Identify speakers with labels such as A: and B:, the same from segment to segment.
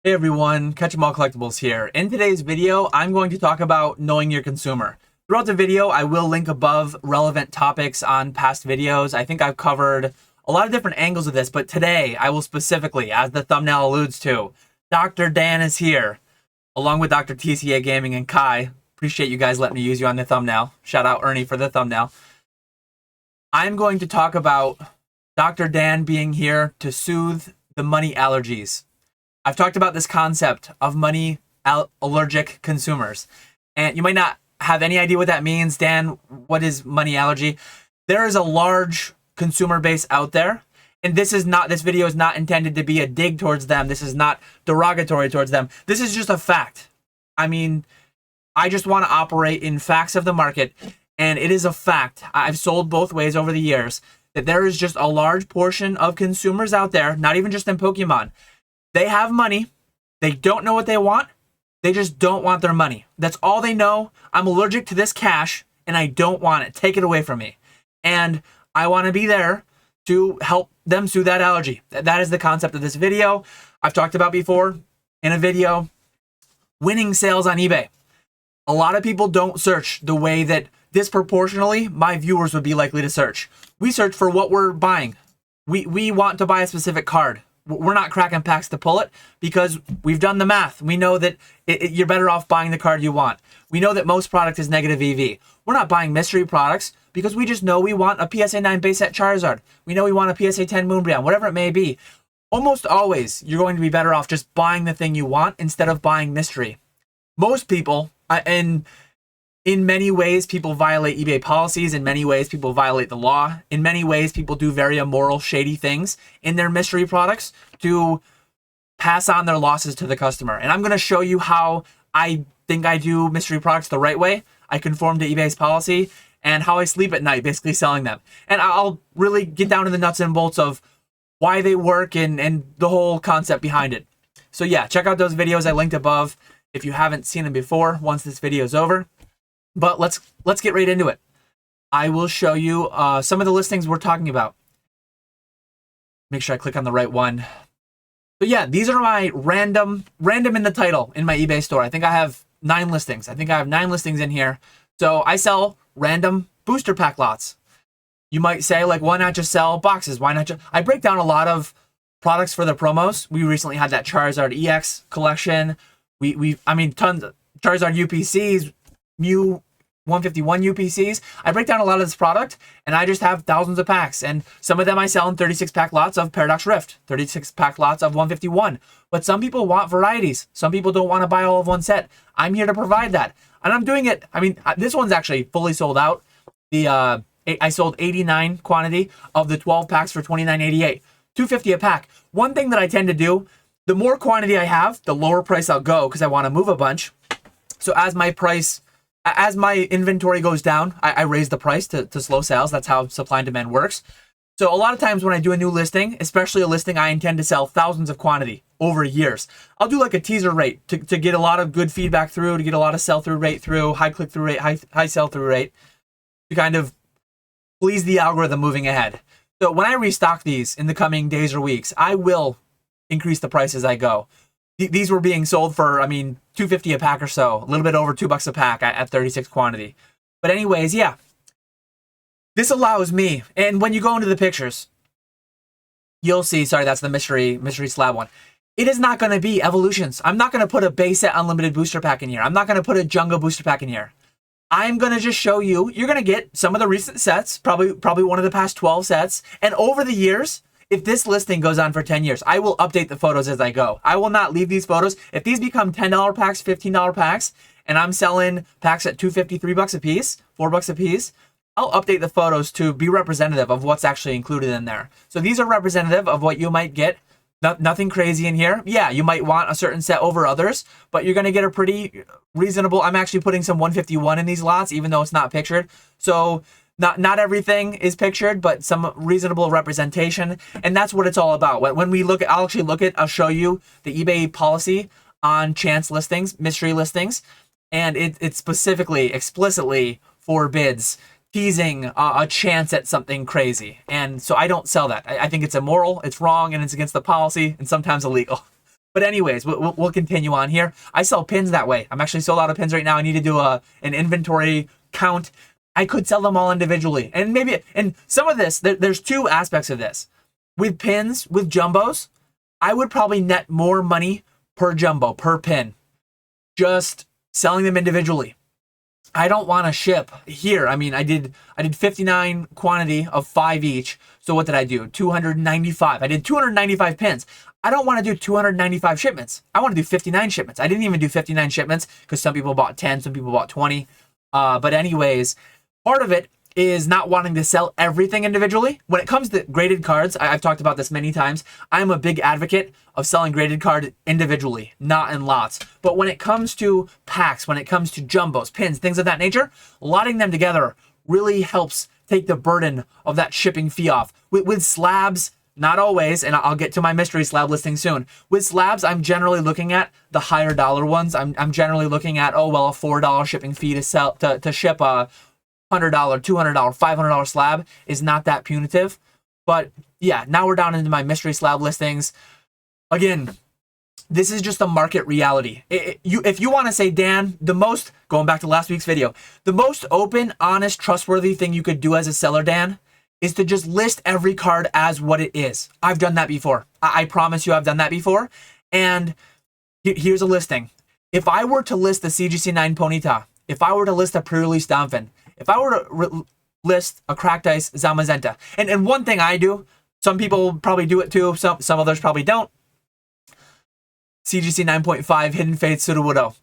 A: Hey everyone, Catch 'em All Collectibles here. In today's video, I'm going to talk about knowing your consumer. Throughout the video, I will link above relevant topics on past videos. I think I've covered a lot of different angles of this, but today I will specifically, as the thumbnail alludes to, Dr. Dan is here, along with Dr. TCA Gaming and Kai. Appreciate you guys letting me use you on the thumbnail. Shout out Ernie for the thumbnail. I'm going to talk about Dr. Dan being here to soothe the money allergies. I've talked about this concept of money allergic consumers, and you might not have any idea what that means. Dan, what is money allergy? There is a large consumer base out there, and this video is not intended to be a dig towards them. This is not derogatory towards them. This is just a fact. I mean, I just want to operate in facts of the market, and it is a fact. I've sold both ways over the years that there is just a large portion of consumers out there, not even just in Pokemon. They have money. They don't know what they want. They just don't want their money. That's all they know. I'm allergic to this cash and I don't want it. Take it away from me. And I want to be there to help them soothe that allergy. That is the concept of this video. I've talked about before in a video, winning sales on eBay. A lot of people don't search the way that disproportionately my viewers would be likely to search. We search for what we're buying. We want to buy a specific card. We're not cracking packs to pull it because we've done the math. We know that you're better off buying the card you want. We know that most product is negative EV. We're not buying mystery products because we just know we want a PSA 9 base set Charizard. We know we want a PSA 10 Moonbreon, whatever it may be. Almost always, you're going to be better off just buying the thing you want instead of buying mystery. Most people, and in many ways, people violate eBay policies. In many ways, people violate the law. In many ways, people do very immoral, shady things in their mystery products to pass on their losses to the customer. And I'm going to show you how I think I do mystery products the right way. I conform to eBay's policy and how I sleep at night, basically selling them. And I'll really get down to the nuts and bolts of why they work and the whole concept behind it. So yeah, check out those videos I linked above if you haven't seen them before once this video is over. But let's get right into it. I will show you some of the listings we're talking about. Make sure I click on the right one. But yeah, these are my random in the title in my eBay store. I think I have 9 listings. I think I have 9 listings in here. So I sell random booster pack lots. You might say, like, why not just sell boxes? Why not just... I break down a lot of products for the promos. We recently had that Charizard EX collection. I mean, tons of Charizard UPCs, Mew 151 UPCs. I break down a lot of this product and I just have thousands of packs, and some of them I sell in 36 pack lots of Paradox Rift, 36 pack lots of 151. But some people want varieties. Some people don't want to buy all of one set. I'm here to provide that, and I'm doing it. I mean, this one's actually fully sold out. I sold 89 quantity of the 12 packs for $29.88, $2.50 a pack. One thing that I tend to do, the more quantity I have, the lower price I'll go because I want to move a bunch. So as my inventory goes down, I raise the price to slow sales. That's how supply and demand works. So a lot of times when I do a new listing, especially a listing I intend to sell thousands of quantity over years, I'll do like a teaser rate to get a lot of good feedback through, to get a lot of sell-through rate through, high click-through rate, high sell-through rate, to kind of please the algorithm moving ahead. So when I restock these in the coming days or weeks, I will increase the price as I go. These were being sold for, I mean, $2.50 a pack or so, a little bit over $2 a pack at 36 quantity. But anyways, yeah, this allows me, and when you go into the pictures, you'll see, sorry, that's the mystery slab one. It is not going to be evolutions. I'm not going to put a base set unlimited booster pack in here. I'm not going to put a Jungle booster pack in here. I'm going to just show you, you're going to get some of the recent sets, probably one of the past 12 sets, and over the years, if this listing goes on for 10 years, I will update the photos as I go. I will not leave these photos. If these become $10 packs, $15 packs, and I'm selling packs at $2.50, $3 a piece, $4 a piece, I'll update the photos to be representative of what's actually included in there. So these are representative of what you might get. Nothing crazy in here. Yeah, you might want a certain set over others, but you're going to get a pretty reasonable... I'm actually putting some 151 in these lots, even though it's not pictured. So... Not everything is pictured, but some reasonable representation, and that's what it's all about. When we look at, I'll show you the eBay policy on chance listings, mystery listings, and it specifically, explicitly forbids teasing a chance at something crazy. And so I don't sell that. I think it's immoral, it's wrong, and it's against the policy, and sometimes illegal. But anyways, we'll continue on here. I sell pins that way. I'm actually sold out of pins right now. I need to do an inventory count. I could sell them all individually. And some of this, there's two aspects of this. With pins, with jumbos, I would probably net more money per jumbo, per pin, just selling them individually. I don't want to ship here. I mean, I did 59 quantity of 5 each. So what did I do? 295. I did 295 pins. I don't want to do 295 shipments. I want to do 59 shipments. I didn't even do 59 shipments because some people bought 10, some people bought 20. But anyways, part of it is not wanting to sell everything individually. When it comes to graded cards, I've talked about this many times. I'm a big advocate of selling graded cards individually, not in lots. But when it comes to packs, when it comes to jumbos, pins, things of that nature, lotting them together really helps take the burden of that shipping fee off. With slabs, not always, and I'll get to my mystery slab listing soon. With slabs, I'm generally looking at the higher dollar ones. I'm generally looking at, oh, well, a $4 shipping fee to ship a $100, $200, $500 slab is not that punitive. But yeah, now we're down into my mystery slab listings. Again, this is just a market reality. If you want to say, Dan, going back to last week's video, the most open, honest, trustworthy thing you could do as a seller, Dan, is to just list every card as what it is. I've done that before. I promise you I've done that before. And here's a listing. If I were to list the CGC9 Ponyta, if I were to list a pre-release Donphin, if I were to list a Cracked Ice Zamazenta, and one thing I do, some people probably do it too, some others probably don't, CGC 9.5 Hidden Faith Sudowoodo.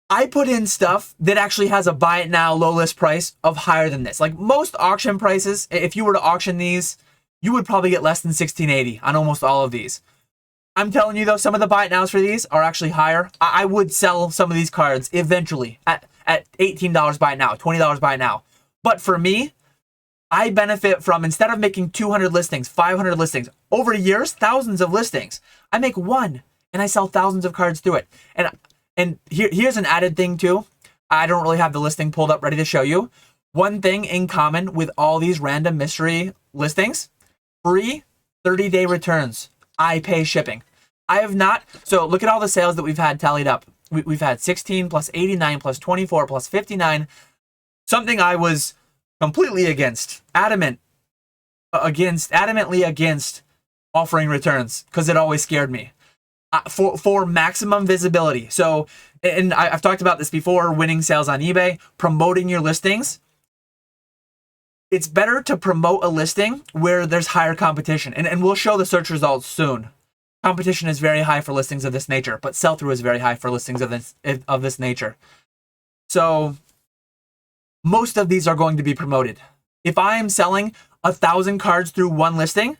A: I put in stuff that actually has a buy it now low list price of higher than this. Like most auction prices, if you were to auction these, you would probably get less than $16.80 on almost all of these. I'm telling you though, some of the buy it nows for these are actually higher. I would sell some of these cards eventually at $18 buy it now, $20 buy it now. But for me, I benefit from, instead of making 200 listings, 500 listings, over years, thousands of listings, I make one and I sell thousands of cards through it. And here's an added thing too. I don't really have the listing pulled up ready to show you. One thing in common with all these random mystery listings, free 30-day returns. I pay shipping. I have not. So look at all the sales that we've had tallied up. We've had 16 plus 89 plus 24 plus 59. Something I was completely adamantly against offering returns because it always scared me. For maximum visibility. So, and I've talked about this before, winning sales on eBay, promoting your listings. It's better to promote a listing where there's higher competition. And we'll show the search results soon. Competition is very high for listings of this nature, but sell-through is very high for listings of this nature. So most of these are going to be promoted. If I am selling 1,000 cards through one listing,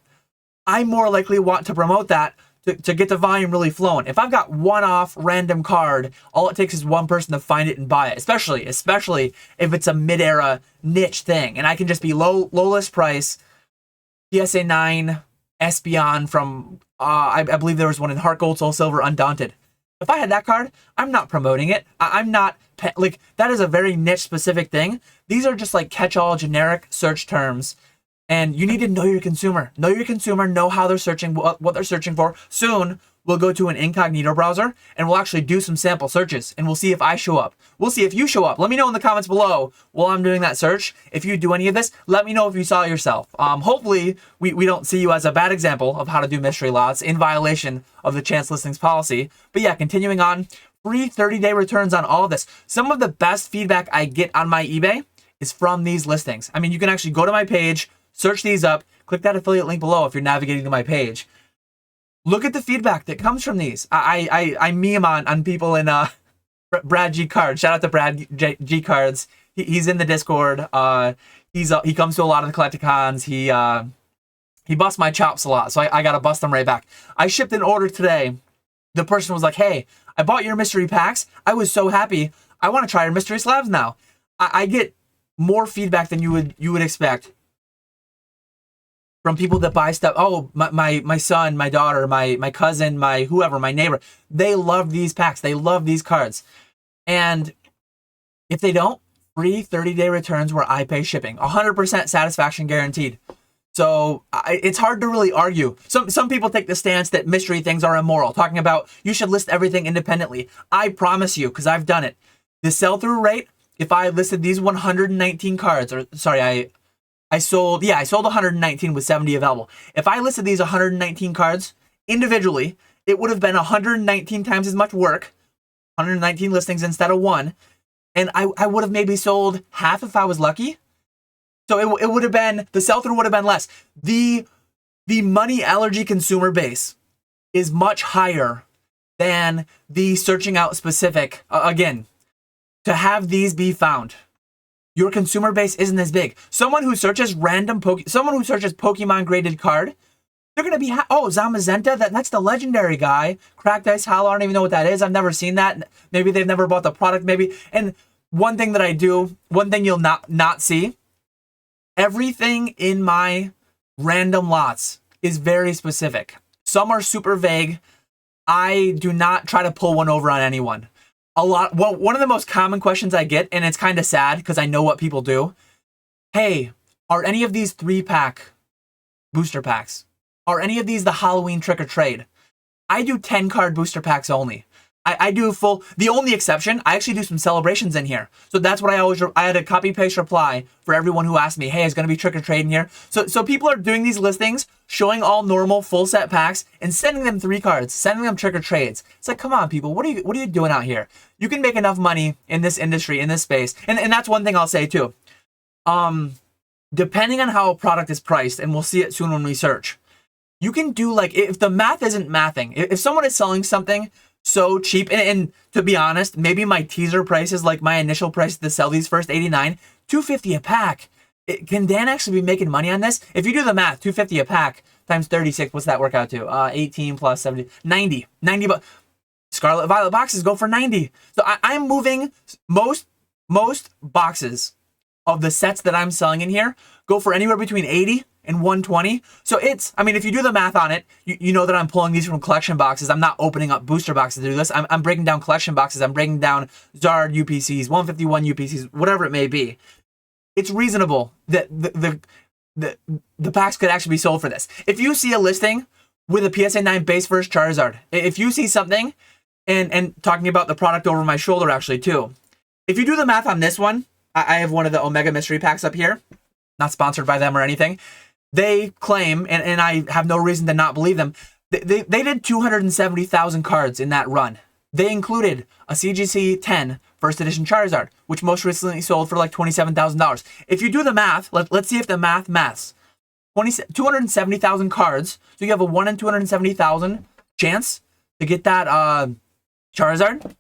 A: I more likely want to promote that to get the volume really flowing. If I've got one-off random card, all it takes is one person to find it and buy it, especially if it's a mid-era niche thing. And I can just be low list price, PSA 9, Espeon from, I believe there was one in Heart Gold, Soul Silver, Undaunted. If I had that card, I'm not promoting it. I'm not, like, that is a very niche specific thing. These are just like catch-all generic search terms. And you need to know your consumer. Know your consumer, know how they're searching, what they're searching for. Soon, we'll go to an incognito browser, and we'll actually do some sample searches, and we'll see if I show up. We'll see if you show up. Let me know in the comments below while I'm doing that search. If you do any of this, let me know if you saw it yourself. Hopefully, we don't see you as a bad example of how to do mystery lots in violation of the chance listings policy. But yeah, continuing on, free 30-day returns on all of this. Some of the best feedback I get on my eBay is from these listings. I mean, you can actually go to my page, search these up, click that affiliate link below if you're navigating to my page. Look at the feedback that comes from these. I meme on people in Brad G Cards. Shout out to Brad G Cards. He's in the Discord. He comes to a lot of the Collecticons. He busts my chops a lot, so I gotta bust them right back. I shipped an order today. The person was like, "Hey, I bought your mystery packs. I was so happy. I want to try your mystery slabs now." I get more feedback than you would expect from people that buy stuff. Oh, my son, my daughter, my cousin, my whoever, my neighbor, they love these packs. They love these cards. And if they don't, free 30-day returns where I pay shipping. 100% satisfaction guaranteed. So it's hard to really argue. Some people take the stance that mystery things are immoral, talking about you should list everything independently. I promise you, because I've done it, the sell-through rate, if I listed these 119 cards, or sorry, I sold 119 with 70 available. If I listed these 119 cards individually, it would have been 119 times as much work, 119 listings instead of one, and I would have maybe sold half if I was lucky. So it would have been, the sell-through would have been less. The money allergy consumer base is much higher than the searching out specific. Again, to have these be found, your consumer base isn't as big. Someone who searches Pokemon graded card, they're gonna be Zamazenta. That's the legendary guy. Cracked Ice Hollow. I don't even know what that is. I've never seen that. Maybe they've never bought the product. Maybe. And one thing you'll not see. Everything in my random lots is very specific. Some are super vague. I do not try to pull one over on anyone. One of the most common questions I get, and it's kind of sad because I know what people do. Hey, are any of these 3-pack booster packs? Are any of these the Halloween trick or trade? I do 10 card booster packs only. I do the only exception, I actually do some celebrations in here. So that's what I had a copy paste reply for everyone who asked me, hey, is going to be trick or trade in here? So people are doing these listings, showing all normal full set packs and sending them 3 cards, sending them trick or trades. It's like, come on, people, what are you doing out here? You can make enough money in this industry, in this space. And that's one thing I'll say too. Depending on how a product is priced, and we'll see it soon when we search, you can do like, if the math isn't mathing, if someone is selling something so cheap, and to be honest, maybe my teaser price is like my initial price to sell these first 89, $250 a pack. Can Dan actually be making money on this? If you do the math, $250 a pack times 36, what's that work out to? 18 plus 70, 90 bucks. Scarlet Violet boxes go for 90. So I'm moving most boxes of the sets that I'm selling in here go for anywhere between 80 and 120. So if you do the math on it, you know that I'm pulling these from collection boxes. I'm not opening up booster boxes to do this. I'm breaking down collection boxes. I'm breaking down Zard UPCs, 151 UPCs, whatever it may be. It's reasonable that the packs could actually be sold for this. If you see a listing with a PSA 9 base versus Charizard, if you see something, and talking about the product over my shoulder actually too, if you do the math on this one, I have one of the Omega Mystery Packs up here, not sponsored by them or anything. They claim, and I have no reason to not believe them, they did 270,000 cards in that run. They included a CGC 10 first edition Charizard, which most recently sold for like $27,000. If you do the math, let's see if the maths. 270,000 cards, so you have a 1 in 270,000 chance to get that Charizard.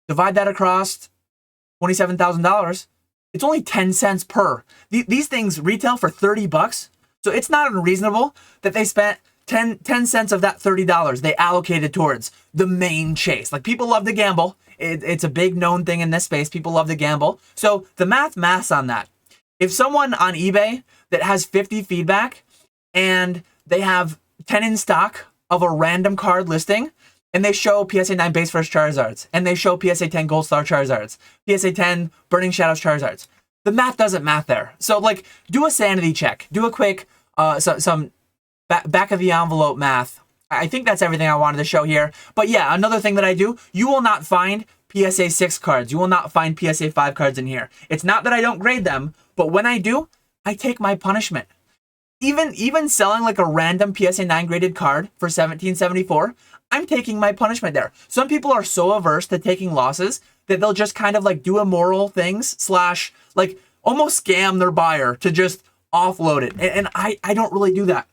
A: Divide that across $27,000. It's only 10 cents per. These things retail for 30 bucks. So it's not unreasonable that they spent 10 cents of that $30 they allocated towards the main chase. Like, people love to gamble. It's a big known thing in this space. People love to gamble. So the maths on that. If someone on eBay that has 50 feedback and they have 10 in stock of a random card listing, and they show PSA 9 base first Charizards, and they show PSA 10 Gold Star Charizards, PSA 10 Burning Shadows Charizards, the math doesn't math there. So, like, do a sanity check. Do a quick, some back of the envelope math. I think that's everything I wanted to show here. But yeah, another thing that I do, you will not find PSA 6 cards. You will not find PSA 5 cards in here. It's not that I don't grade them, but when I do, I take my punishment. Even selling like a random PSA 9 graded card for $17.74, I'm taking my punishment there. Some people are so averse to taking losses that they'll just kind of like do immoral things / like almost scam their buyer to just offload it. And I don't really do that.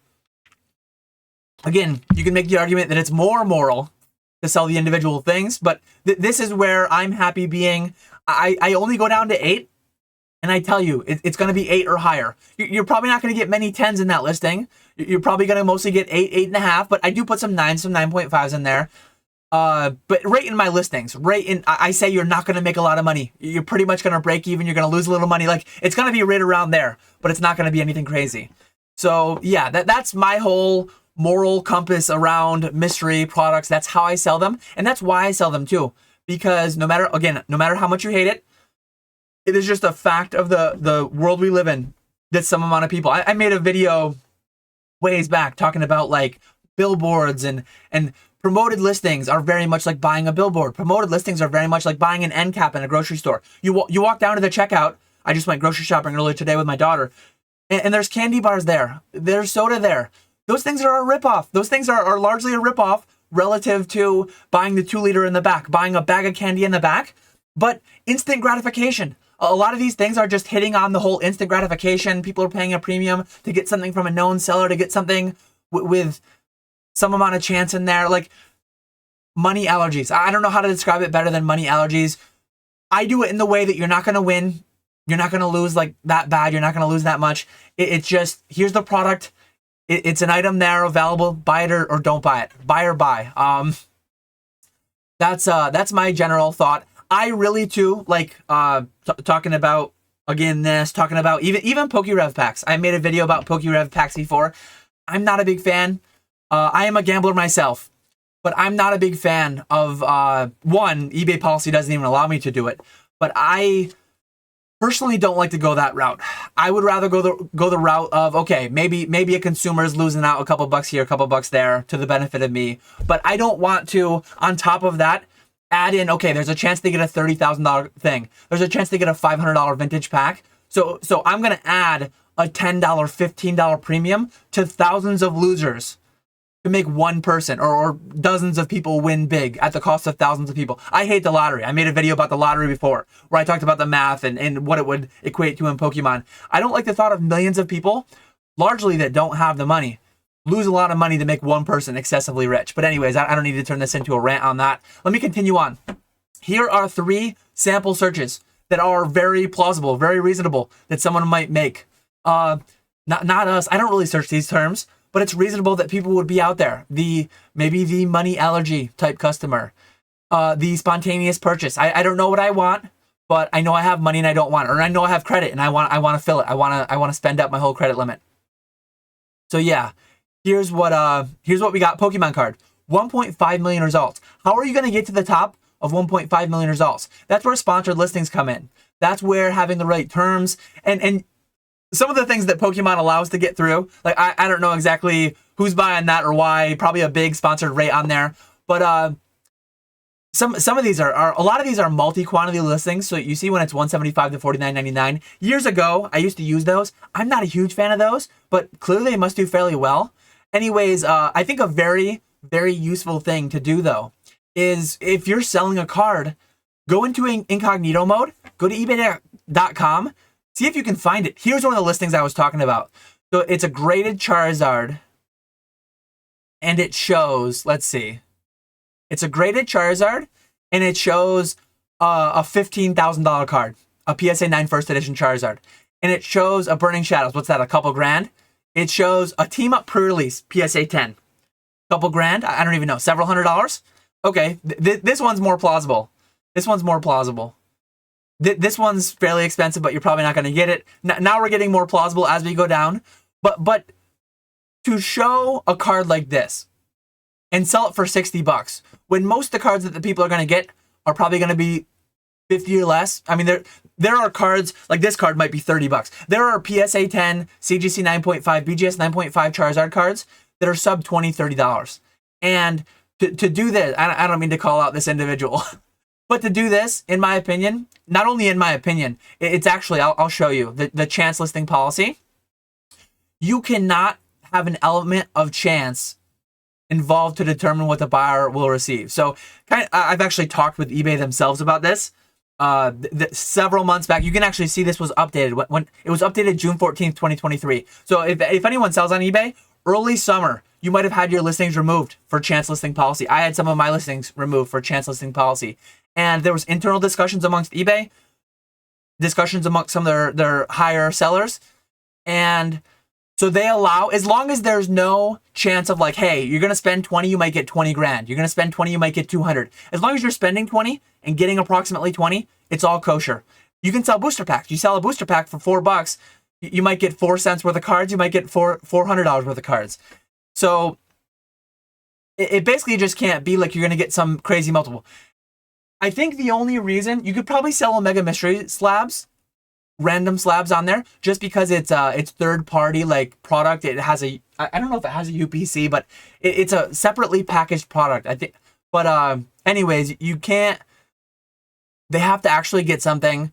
A: Again, you can make the argument that it's more moral to sell the individual things, but this is where I'm happy being. I only go down to 8, and I tell you, it's going to be 8 or higher. You're probably not going to get many 10s in that listing. You're probably going to mostly get 8, 8.5, but I do put some 9s, some 9.5s in there. But right in my listings, I say you're not going to make a lot of money. You're pretty much going to break even. You're going to lose a little money. Like, it's going to be right around there, but it's not going to be anything crazy. So yeah, that's my whole moral compass around mystery products. That's how I sell them, and that's why I sell them too. Because no matter how much you hate it, it is just a fact of the world we live in. that some amount of people. I made a video ways back talking about like billboards and promoted listings are very much like buying a billboard. Promoted listings are very much like buying an end cap in a grocery store. You walk down to the checkout. I just went grocery shopping earlier today with my daughter, and there's candy bars there. There's soda there. Those things are a ripoff. Those things are largely a ripoff relative to buying the 2-liter in the back, buying a bag of candy in the back, but instant gratification. A lot of these things are just hitting on the whole instant gratification. People are paying a premium to get something from a known seller, to get something with some amount of chance in there. Like money allergies. I don't know how to describe it better than money allergies. I do it in the way that you're not going to win. You're not going to lose like that bad. You're not going to lose that much. It's just, here's the product. It's an item there available. Buy it or don't buy it. Buy or buy. That's my general thought. I really too like talking about talking about even PokeRev packs. I made a video about PokeRev packs before. I'm not a big fan. I am a gambler myself, but I'm not a big fan of one, eBay policy doesn't even allow me to do it. But I personally don't like to go that route. I would rather go the route of, okay, maybe a consumer is losing out a couple bucks here, a couple bucks there to the benefit of me. But I don't want to, on top of that, add in, okay, there's a chance they get a $30,000 thing. There's a chance they get a $500 vintage pack. So I'm going to add a $10, $15 premium to thousands of losers to make one person or dozens of people win big at the cost of thousands of people. I hate the lottery. I made a video about the lottery before where I talked about the math and what it would equate to in Pokemon. I don't like the thought of millions of people, largely that don't have the money, lose a lot of money to make one person excessively rich. But anyways, I don't need to turn this into a rant on that. Let me continue on. Here are 3 sample searches that are very plausible, very reasonable that someone might make. Not us. I don't really search these terms, but it's reasonable that people would be out there. Maybe the money allergy type customer, the spontaneous purchase. I don't know what I want, but I know I have money and I don't want it, or I know I have credit and I want to fill it. I want to spend up my whole credit limit. So yeah, here's what we got. Pokemon card, 1.5 million results. How are you going to get to the top of 1.5 million results? That's where sponsored listings come in. That's where having the right terms and some of the things that Pokemon allows to get through, like I don't know exactly who's buying that or why, probably a big sponsored rate on there. But some of these are a lot of these are multi-quantity listings. So you see when it's 175 to 49.99. Years ago, I used to use those. I'm not a huge fan of those, but clearly they must do fairly well. Anyways, I think a very, very useful thing to do though is if you're selling a card, go into incognito mode, go to ebay.com. See if you can find it. Here's one of the listings I was talking about. So it's a graded Charizard. And it shows, let's see. It's a graded Charizard. And it shows a $15,000 card. A PSA 9 first edition Charizard. And it shows a Burning Shadows. What's that, a couple grand? It shows a Team Up pre-release, PSA 10. Couple grand? I don't even know. Several $100s? Okay, this one's more plausible. This one's more plausible. This one's fairly expensive, but you're probably not going to get it. Now we're getting more plausible as we go down. But to show a card like this and sell it for 60 bucks, when most of the cards that the people are going to get are probably going to be 50 or less. I mean, there are cards, like this card might be 30 bucks. There are PSA 10, CGC 9.5, BGS 9.5 Charizard cards that are sub $20, $30. And to do this, I don't mean to call out this individual, but to do this, in my opinion, not only in my opinion, it's actually, I'll show you, the chance listing policy. You cannot have an element of chance involved to determine what the buyer will receive. So I've actually talked with eBay themselves about this. Several months back, you can actually see this was updated. When it was updated June 14th, 2023. So if anyone sells on eBay, early summer, you might have had your listings removed for chance listing policy. I had some of my listings removed for chance listing policy. And there was internal discussions amongst eBay, discussions amongst some of their higher sellers. And so they allow, as long as there's no chance of like, hey, you're going to spend 20, you might get 20 grand. You're going to spend 20, you might get 200. As long as you're spending 20 and getting approximately 20, it's all kosher. You can sell booster packs. You sell a booster pack for $4, you might get 4 cents worth of cards. You might get $400 worth of cards. So it basically just can't be like you're going to get some crazy multiple. I think the only reason you could probably sell Omega Mystery slabs random slabs on there just because it's third party like product. It has a, I don't know if it has a UPC, but it's a separately packaged product, I think. But anyways, you can't, they have to actually get something.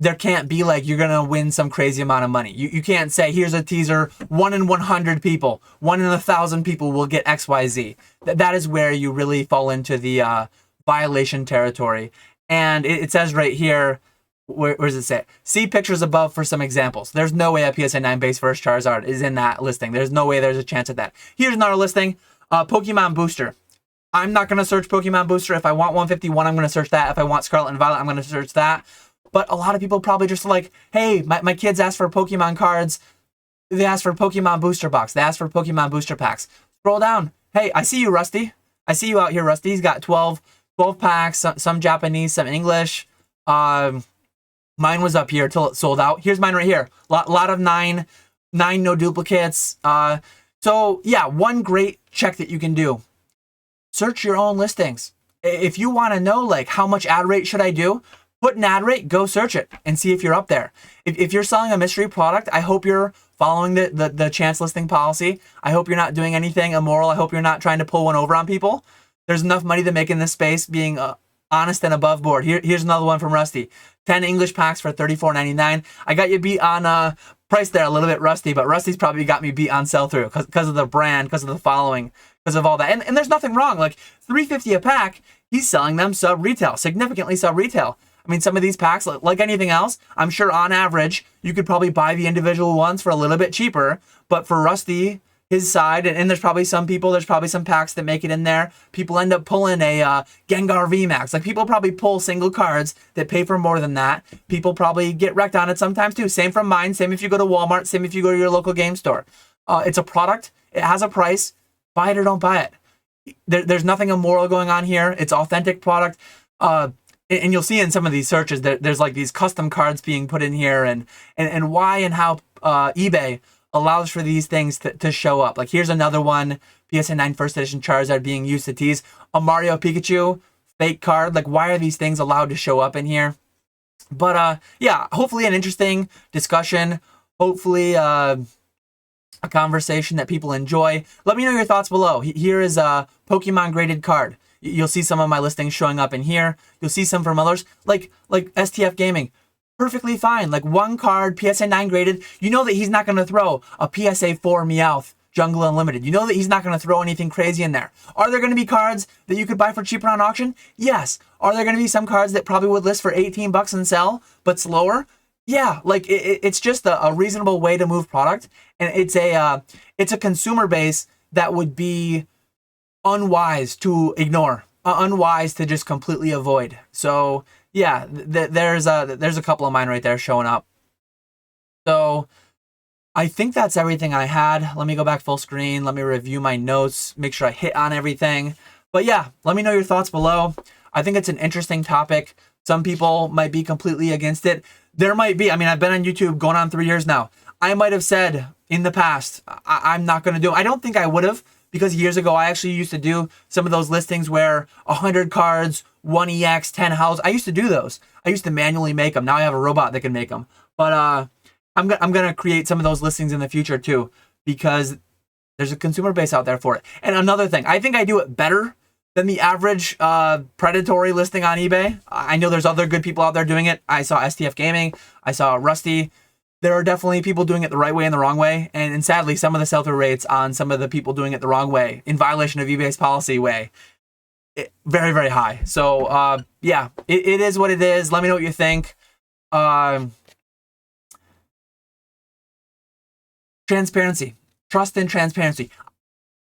A: There can't be like, you're going to win some crazy amount of money. You can't say, here's a teaser, 1 in 100 people, 1 in 1,000 people will get XYZ. That is where you really fall into the violation territory. And it says right here, where does it say? See pictures above for some examples. There's no way a PSA 9 base first Charizard is in that listing. There's no way there's a chance at that. Here's another listing, Pokemon Booster. I'm not going to search Pokemon Booster. If I want 151, I'm going to search that. If I want Scarlet and Violet, I'm going to search that. But a lot of people probably just like, hey, my kids asked for Pokemon cards. They asked for Pokemon Booster Box. They asked for Pokemon Booster Packs. Scroll down. Hey, I see you, Rusty. I see you out here, Rusty. He's got 12 packs, some Japanese, some English. Mine was up here till it sold out. Here's mine right here. Lot of nine no duplicates. So yeah, one great check that you can do. Search your own listings. If you want to know like how much ad rate should I do, put an ad rate, go search it and see if you're up there. If you're selling a mystery product, I hope you're following the chance listing policy. I hope you're not doing anything immoral. I hope you're not trying to pull one over on people. There's enough money to make in this space being honest and above board. Here's another one from Rusty. 10 English packs for $34.99. I got you beat on price there a little bit, Rusty, but Rusty's probably got me beat on sell-through because of the brand, because of the following, because of all that. And there's nothing wrong. Like $3.50 a pack, he's selling them sub-retail, significantly sub-retail. I mean, some of these packs, like anything else, I'm sure on average, you could probably buy the individual ones for a little bit cheaper. But for Rusty, his side, and there's probably some people, there's probably some packs that make it in there. People end up pulling a Gengar VMAX. Like people probably pull single cards that pay for more than that. People probably get wrecked on it sometimes too. Same from mine. Same if you go to Walmart. Same if you go to your local game store. It's a product. It has a price. Buy it or don't buy it. There's nothing immoral going on here. It's authentic product. And you'll see in some of these searches that there's like these custom cards being put in here and why and how eBay allows for these things to show up. Like here's another one, PSA 9 first edition Charizard being used to tease a Mario Pikachu fake card. Like why are these things allowed to show up in here? But yeah, hopefully an interesting discussion. Hopefully a conversation that people enjoy. Let me know your thoughts below. Here is a Pokemon graded card. You'll see some of my listings showing up in here. You'll see some from others, like STF Gaming. Perfectly fine. Like one card, PSA 9 graded. You know that he's not going to throw a PSA 4 Meowth Jungle Unlimited. You know that he's not going to throw anything crazy in there. Are there going to be cards that you could buy for cheaper on auction? Yes. Are there going to be some cards that probably would list for 18 bucks and sell, but slower? Yeah. Like it's just a reasonable way to move product. And it's a consumer base that would be unwise to ignore, unwise to just completely avoid. So yeah, there's a couple of mine right there showing up. So I think that's everything I had. Let me go back full screen. Let me review my notes, make sure I hit on everything. But yeah, let me know your thoughts below. I think it's an interesting topic. Some people might be completely against it. There might be, I mean, I've been on YouTube going on 3 years now. I might have said in the past, I'm not going to do it. I don't think I would have, because years ago, I actually used to do some of those listings where 100 cards, 1 EX, 10 house. I used to do those. I used to manually make them. Now I have a robot that can make them. But I'm gonna create some of those listings in the future too, because there's a consumer base out there for it. And another thing, I think I do it better than the average predatory listing on eBay. I know there's other good people out there doing it. I saw STF Gaming. I saw Rusty. There are definitely people doing it the right way and the wrong way. And sadly, some of the sell-through rates on some of the people doing it the wrong way, in violation of eBay's policy way, very, very high. So yeah, it is what it is. Let me know what you think. Transparency, trust and transparency.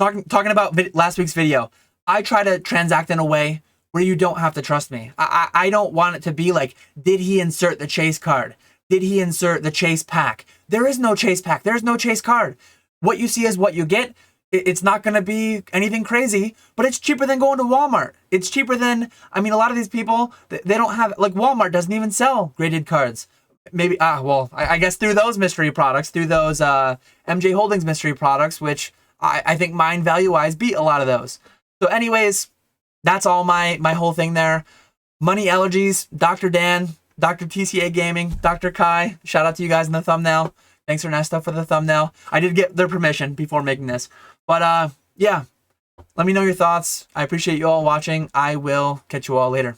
A: Talking about last week's video, I try to transact in a way where you don't have to trust me. I don't want it to be like, did he insert the chase card? Did he insert the chase pack? There is no chase pack. There's no chase card. What you see is what you get. It's not going to be anything crazy, but it's cheaper than going to Walmart. It's cheaper than, I mean, a lot of these people, they don't have, like Walmart doesn't even sell graded cards. Maybe, well, I guess through those mystery products, through those MJ Holdings mystery products, which I think mine value-wise beat a lot of those. So anyways, that's all my whole thing there. Money Allergies, Dr. Dan, Dr. TCA Gaming, Dr. Kai. Shout out to you guys in the thumbnail. Thanks for Nesta for the thumbnail. I did get their permission before making this. But yeah, let me know your thoughts. I appreciate you all watching. I will catch you all later.